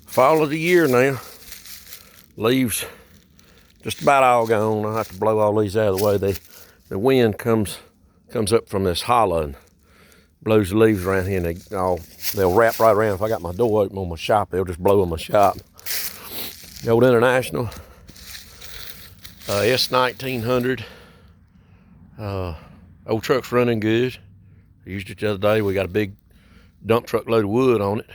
Fall of the year now. Leaves just about all gone. I'll have to blow all these out of the way. The wind comes up from this hollow and blows the leaves around here, and they'll wrap right around. If I got my door open on my shop, they'll just blow in my shop. The old International S1900. Old truck's running good. I used it the other day. We got a big dump truck load of wood on it.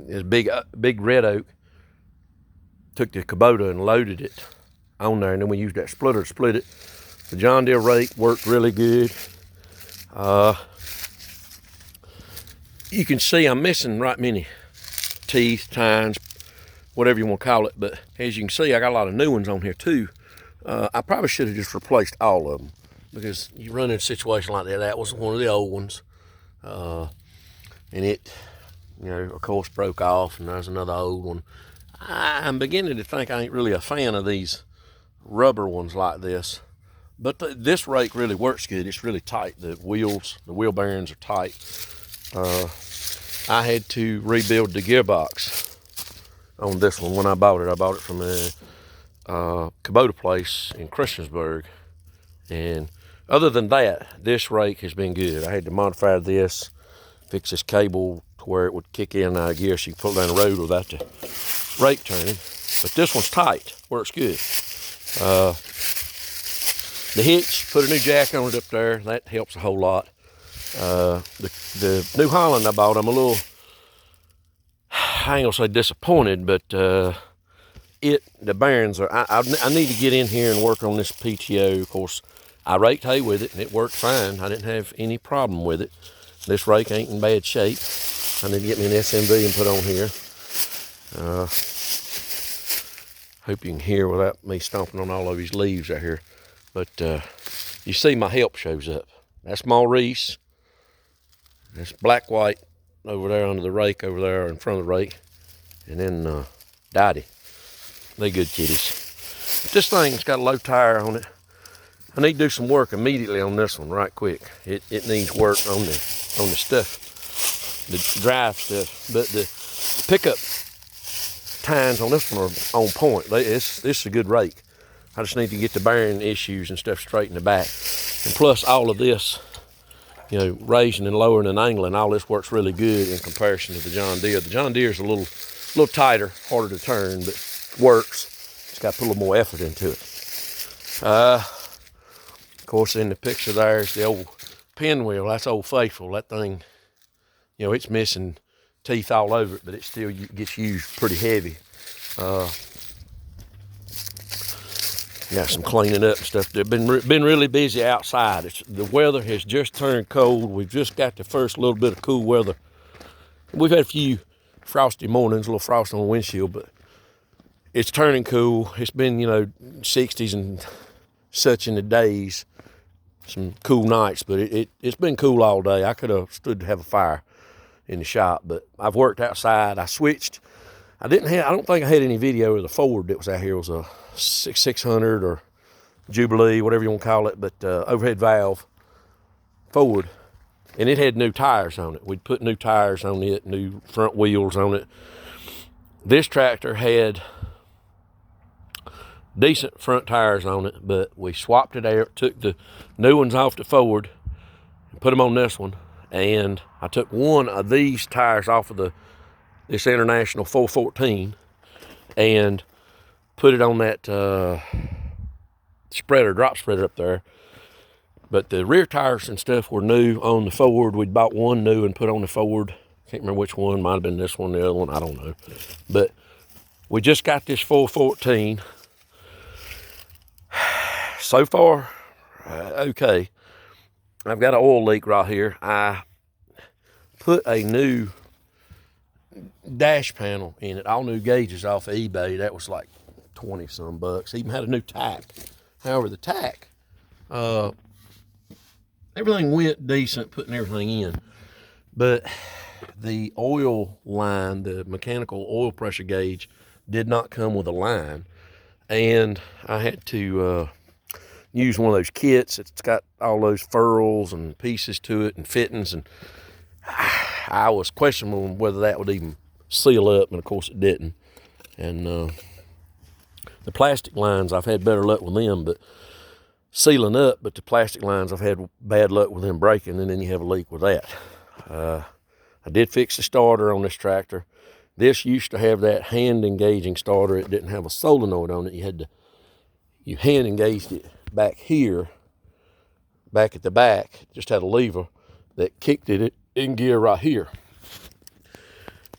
It's big red oak. Took the Kubota and loaded it on there, and then we used that splitter to split it. The John Deere rake worked really good. You can see I'm missing right many teeth, tines, whatever you want to call it, but as you can see, I got a lot of new ones on here too. I probably should have just replaced all of them, because you run in a situation like that. That was one of the old ones, and it, of course, broke off, and there's another old one. I'm beginning to think I ain't really a fan of these rubber ones like this, but this rake really works good. It's really tight. The wheel bearings are tight. I had to rebuild the gearbox on this one when I bought it. I bought it from a Kubota place in Christiansburg, and other than that, this rake has been good. I had to modify this, fix this cable to where it would kick in out of gear so you can pull down the road without the rake turning. But this one's tight, works good. The hitch, put a new jack on it up there. That helps a whole lot. The New Holland I bought, I'm a little, I ain't gonna say disappointed, but the bearings are, I need to get in here and work on this PTO. Of course, I raked hay with it and it worked fine. I didn't have any problem with it. This rake ain't in bad shape. I need to get me an SMV and put on here. Hope you can hear without me stomping on all of these leaves out here. But you see my help shows up. That's Maurice. That's Black White over there under the rake, over there in front of the rake. And then Dottie. They good kitties. But this thing's got a low tire on it. I need to do some work immediately on this one right quick. It needs work on the stuff, the drive stuff. But the pickup tines on this one are on point. This is a good rake. I just need to get the bearing issues and stuff straight in the back. And plus all of this, raising and lowering and angling, all this works really good in comparison to the John Deere. The John Deere is a little tighter, harder to turn, but works. It's got to put a little more effort into it. Of course, in the picture there is the old pinwheel. That's Old Faithful. That thing, it's missing teeth all over it, but it still gets used pretty heavy. Got some cleaning up and stuff. They've been really busy outside. The weather has just turned cold. We've just got the first little bit of cool weather. We've had a few frosty mornings, a little frost on the windshield, but it's turning cool. It's been, 60s and such in the days, some cool nights, but it's been cool all day. I could have stood to have a fire in the shop, but I've worked outside. I switched. I don't think I had any video of the Ford that was out here. It was a 600 or Jubilee, whatever you want to call it, but overhead valve Ford, and it had new tires on it. We'd put new tires on it, new front wheels on it. This tractor had decent front tires on it, but we swapped it out, took the new ones off the Ford and put them on this one, and I took one of these tires off of this International 414 and put it on that drop spreader up there. But the rear tires and stuff were new on the Ford. We'd bought one new and put on the Ford. Can't remember which one. Might have been this one, the other one. I don't know. But we just got this 414. So far, okay. I've got an oil leak right here. I put a new dash panel in it, all new gauges off of eBay. That was like 20 some bucks. Even had a new tack. However, the tack, everything went decent, putting everything in, but the oil line, the mechanical oil pressure gauge, did not come with a line, and I had to use one of those kits. It's got all those furls and pieces to it and fittings, and I was questioning whether that would even seal up, and of course it didn't. And the plastic lines, I've had better luck with them, but sealing up, but the plastic lines, I've had bad luck with them breaking, and then you have a leak with that. I did fix the starter on this tractor. This used to have that hand engaging starter. It didn't have a solenoid on it. You hand engaged it back here, back at the back, just had a lever that kicked it in gear right here.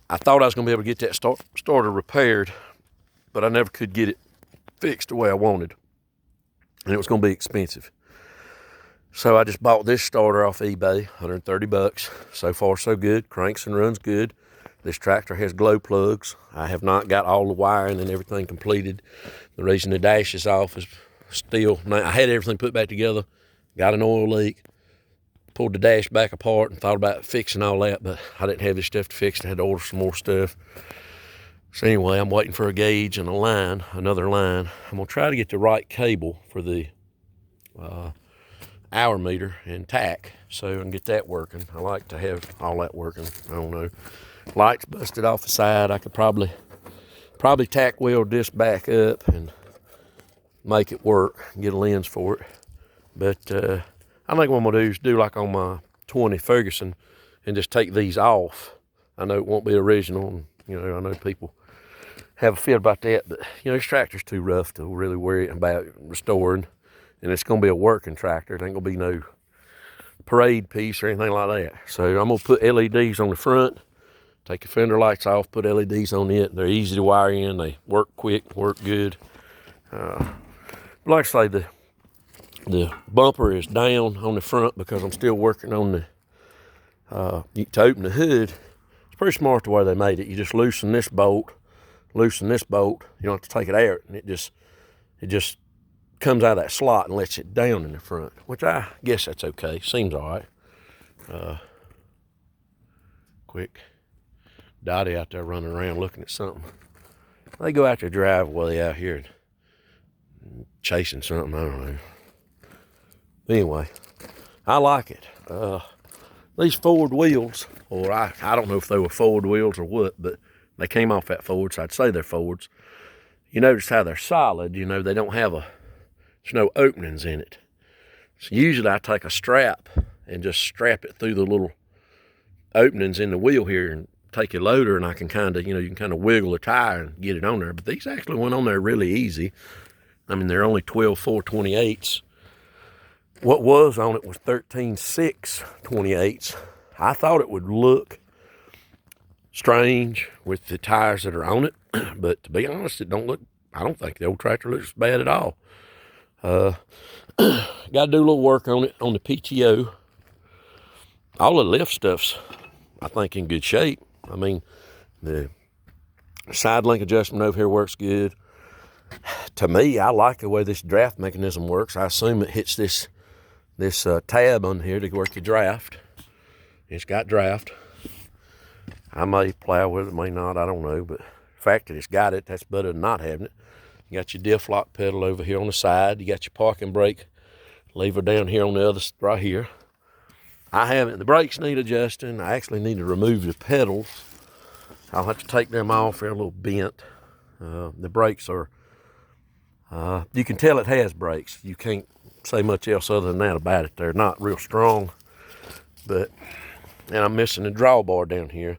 I thought I was gonna be able to get that starter repaired, but I never could get it fixed the way I wanted. And it was gonna be expensive. So I just bought this starter off eBay, 130 bucks. So far so good, cranks and runs good. This tractor has glow plugs. I have not got all the wiring and everything completed. The reason the dash is off is still, I had everything put back together, got an oil leak, pulled the dash back apart and thought about fixing all that, but I didn't have this stuff to fix. I had to order some more stuff. So anyway, I'm waiting for a gauge and a line, another line. I'm gonna try to get the right cable for the hour meter and tack so I can get that working. I like to have all that working. I don't know. Lights busted off the side. I could probably tack weld this back up and make it work, get a lens for it. But I think what I'm gonna do is do like on my 20 Ferguson and just take these off. I know it won't be original, and I know people have a fit about that, but this tractor's too rough to really worry about restoring, and it's gonna be a working tractor. It ain't gonna be no parade piece or anything like that. So I'm gonna put LEDs on the front, take the fender lights off, put LEDs on it. They're easy to wire in, they work quick, work good. Like I say, the bumper is down on the front because I'm still working on the, to open the hood. It's pretty smart the way they made it. You just loosen this bolt, you don't have to take it out, and it just comes out of that slot and lets it down in the front, which I guess that's okay. Seems all right. Quick Dottie out there running around looking at something. They go out their driveway out here chasing something, I don't know. Anyway, I like it. These forward wheels, or I don't know if they were forward wheels or what, but they came off that forward, so I'd say they're forwards. You notice how they're solid, they don't have there's no openings in it. So usually I take a strap and just strap it through the little openings in the wheel here and take a loader, and I can kind of, you can kind of wiggle the tire and get it on there. But these actually went on there really easy. I mean, they're only 12.4/28. What was on it was 13.6/28. I thought it would look strange with the tires that are on it, but to be honest, I don't think the old tractor looks bad at all. Got to do a little work on it on the PTO. All the lift stuff's, I think, in good shape. I mean, the side link adjustment over here works good. To me, I like the way this draft mechanism works. I assume it hits this tab on here to work your draft. It's got draft. I may plow with it, may not, I don't know, but the fact that it's got it, that's better than not having it. You got your diff lock pedal over here on the side. You got your parking brake lever down here on the other, right here. The brakes need adjusting. I actually need to remove the pedals. I'll have to take them off. They're a little bent. The brakes are, you can tell it has brakes. You can't say much else other than that about it. They're not real strong, and I'm missing the drawbar down here.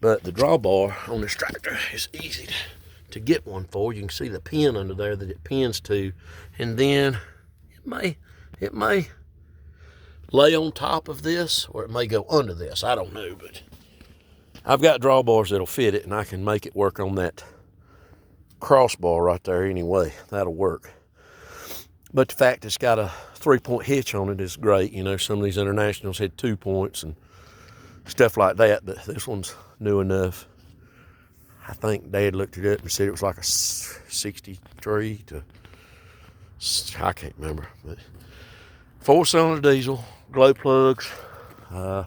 But the drawbar on this tractor is easy to get one for. You can see the pin under there that it pins to, and then it may lay on top of this, or it may go under this. I don't know, but I've got drawbars that'll fit it, and I can make it work on that crossbar right there anyway. That'll work. But the fact it's got a 3-point hitch on it is great. Some of these Internationals had 2 points and stuff like that, but this one's new enough. I think Dad looked it up and said it was like a 63 to, I can't remember, but 4-cylinder diesel, glow plugs. So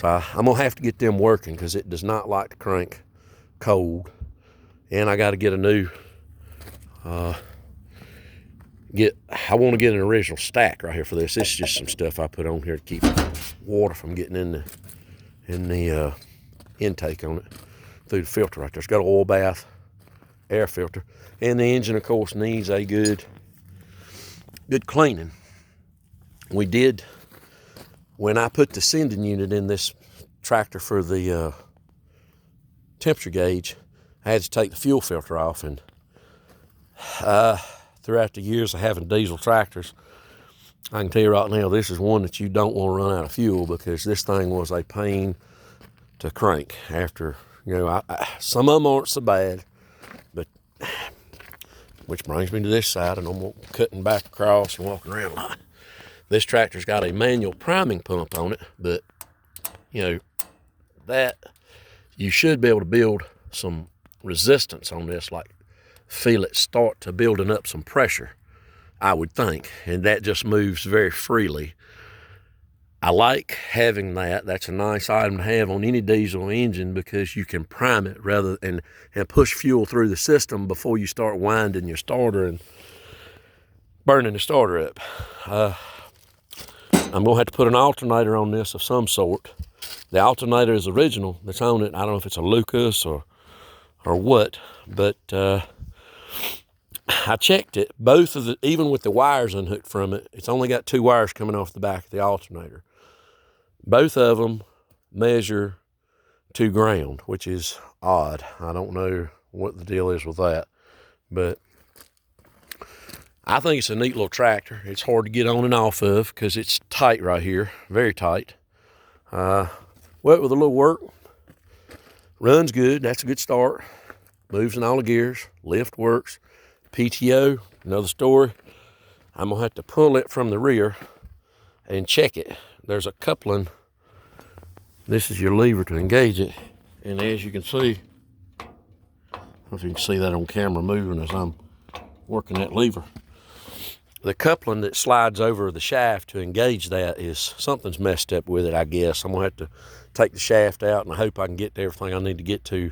I'm gonna have to get them working because it does not like to crank cold. And I got to get a new, I want to get an original stack right here for this. This is just some stuff I put on here to keep water from getting in the intake on it. through the filter right there. It's got an oil bath air filter. And the engine, of course, needs a good cleaning. We did, when I put the sending unit in this tractor for the temperature gauge, I had to take the fuel filter off. And throughout the years of having diesel tractors, I can tell you right now, this is one that you don't want to run out of fuel, because this thing was a pain to crank after, you know, some of them aren't so bad, but, which brings me to this side, and I'm cutting back across and walking around a lot. This tractor's got a manual priming pump on it, but, you know, that, you should be able to build some resistance on this, like feel it start to building up some pressure, I would think, and that just moves very freely. I like having that. That's a nice item to have on any diesel engine, because you can prime it rather and push fuel through the system before you start winding your starter and burning the starter up. I'm gonna have to put an alternator on this of some sort. The alternator is original that's on it. I don't know if it's a Lucas or what, but I checked it. Both of the, even with the wires unhooked from it, it's only got 2 wires coming off the back of the alternator. Both of them measure to ground, which is odd. I don't know what the deal is with that, but I think it's a neat little tractor. It's hard to get on and off of because it's tight right here, very tight. What with a little work, runs good. That's a good start. Moves in all the gears. Lift works. PTO, another story. I'm gonna have to pull it from the rear and check it. There's a coupling. This is your lever to engage it, and as you can see, I don't know if you can see that on camera moving as I'm working that lever. The coupling that slides over the shaft to engage that is, something's messed up with it, I guess. I'm gonna have to take the shaft out, and I hope I can get to everything I need to get to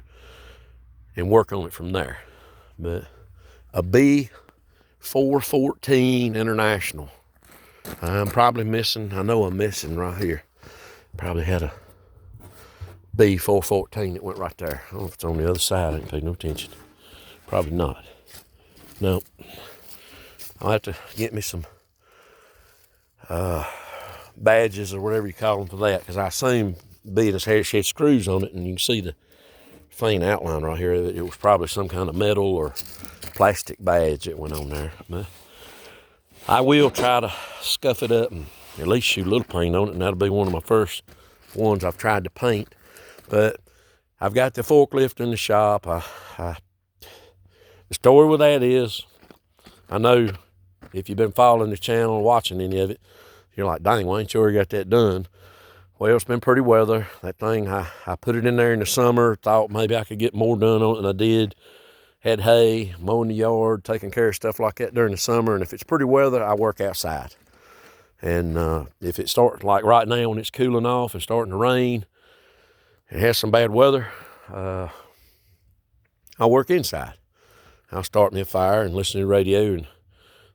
and work on it from there. But a B414 International. I'm probably missing, I know I'm missing right here. Probably had a B414 that went right there. I don't know if it's on the other side, I didn't pay no attention. Probably not. No. I'll have to get me some badges or whatever you call them for that, because I assume, being as she had screws on it, and you can see the faint outline right here, it was probably some kind of metal or plastic badge that went on there. But I will try to scuff it up and at least shoot a little paint on it, and that'll be one of my first ones I've tried to paint. But I've got the forklift in the shop. The story with that is, I know if you've been following the channel and watching any of it, you're like, dang, why ain't you already got that done? Well, it's been pretty weather. That thing, I put it in there in the summer, thought maybe I could get more done on it than I did. Had hay, mowing the yard, taking care of stuff like that during the summer. And if it's pretty weather, I work outside. And if it starts, like right now when it's cooling off and starting to rain, and has some bad weather, I'll work inside. I'll start me a fire and listen to the radio and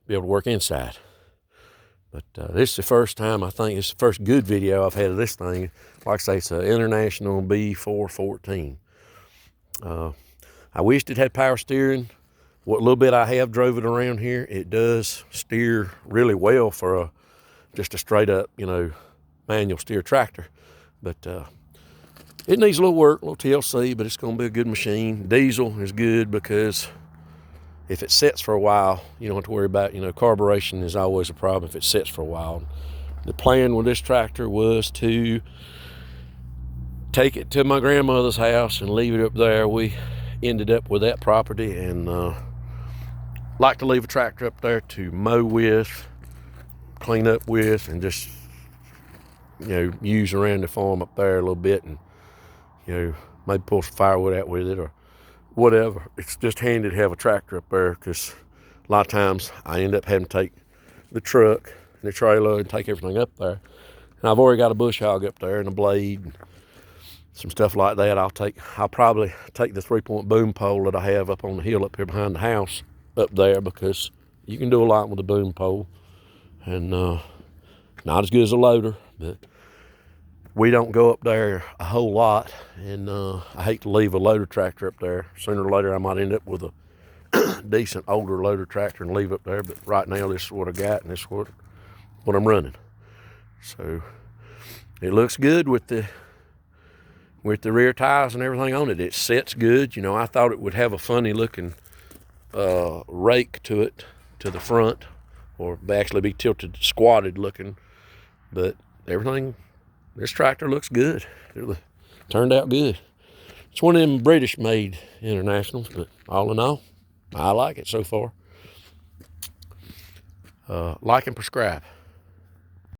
be able to work inside. But this is the first time, I think it's the first good video I've had of this thing. Like I say, it's an International B414. I wished it had power steering. What little bit I have drove it around here, it does steer really well for just a straight up, you know, manual steer tractor. But it needs a little work, a little TLC, but it's gonna be a good machine. Diesel is good because if it sits for a while, you don't have to worry about, you know, carburation is always a problem if it sits for a while. The plan with this tractor was to take it to my grandmother's house and leave it up there. We ended up with that property, and like to leave a tractor up there to mow with, clean up with, and just, you know, use around the farm up there a little bit, and, you know, maybe pull some firewood out with it or whatever. It's just handy to have a tractor up there, because a lot of times I end up having to take the truck and the trailer and take everything up there. And I've already got a bush hog up there and a blade and some stuff like that. I'll probably take the 3-point boom pole that I have up on the hill up here behind the house up there, because you can do a lot with a boom pole, and not as good as a loader, but We don't go up there a whole lot, and I hate to leave a loader tractor up there. Sooner or later I might end up with a decent older loader tractor and leave up there, but right now this is what I got, and this is what I'm running. So it looks good with the rear tires and everything on it. It sets good. You know, I thought it would have a funny looking rake to it, to the front, or actually be tilted, squatted looking, but everything, this tractor looks good. It turned out good. It's one of them British made Internationals, but all in all, I like it so far. Like and subscribe.